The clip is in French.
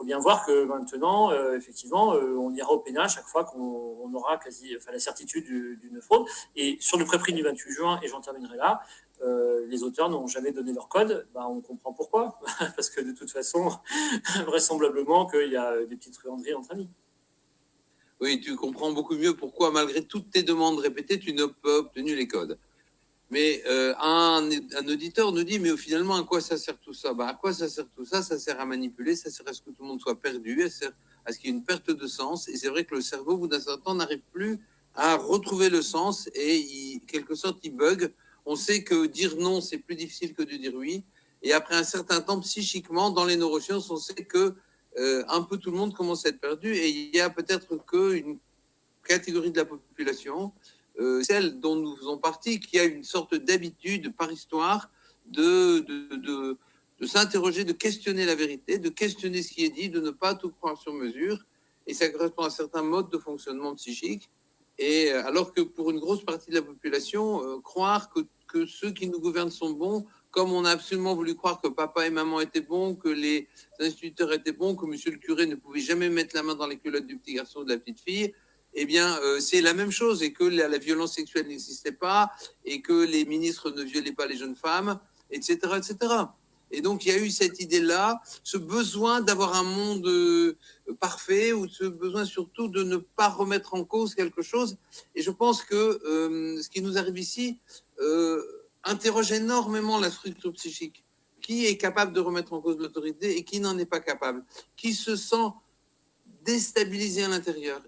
bien voir que maintenant, effectivement, on ira au pénal chaque fois qu'on aura la certitude d'une fraude. Et sur le préprint du 28 juin, et j'en terminerai là, les auteurs n'ont jamais donné leur code. On comprend pourquoi. Parce que de toute façon, vraisemblablement qu'il y a des petites truanderies entre amis. Oui, tu comprends beaucoup mieux pourquoi, malgré toutes tes demandes répétées, tu n'as pas obtenu les codes. Mais un auditeur nous dit, mais finalement, à quoi ça sert tout ça? À quoi ça sert tout ça? Ça sert à manipuler, ça sert à ce que tout le monde soit perdu, ça sert à ce qu'il y ait une perte de sens. Et c'est vrai que le cerveau, au bout d'un certain temps, n'arrive plus à retrouver le sens et, quelque sorte, il bug. On sait que dire non, c'est plus difficile que de dire oui. Et après un certain temps, psychiquement, dans les neurosciences, on sait que un peu tout le monde commence à être perdu. Et il y a peut-être qu'une catégorie de la population, celle dont nous faisons partie, qui a une sorte d'habitude par histoire de s'interroger, de questionner la vérité, de questionner ce qui est dit, de ne pas tout croire sur mesure. Et ça correspond à certains modes de fonctionnement psychique. Et alors que pour une grosse partie de la population, croire que ceux qui nous gouvernent sont bons, comme on a absolument voulu croire que papa et maman étaient bons, que les instituteurs étaient bons, que monsieur le curé ne pouvait jamais mettre la main dans les culottes du petit garçon ou de la petite fille, eh bien, c'est la même chose, et que la violence sexuelle n'existait pas, et que les ministres ne violaient pas les jeunes femmes, etc., etc. Et donc, il y a eu cette idée-là, ce besoin d'avoir un monde parfait, ou ce besoin surtout de ne pas remettre en cause quelque chose. Et je pense que ce qui nous arrive ici interroge énormément la structure psychique. Qui est capable de remettre en cause l'autorité et qui n'en est pas capable? Qui se sent déstabilisé à l'intérieur?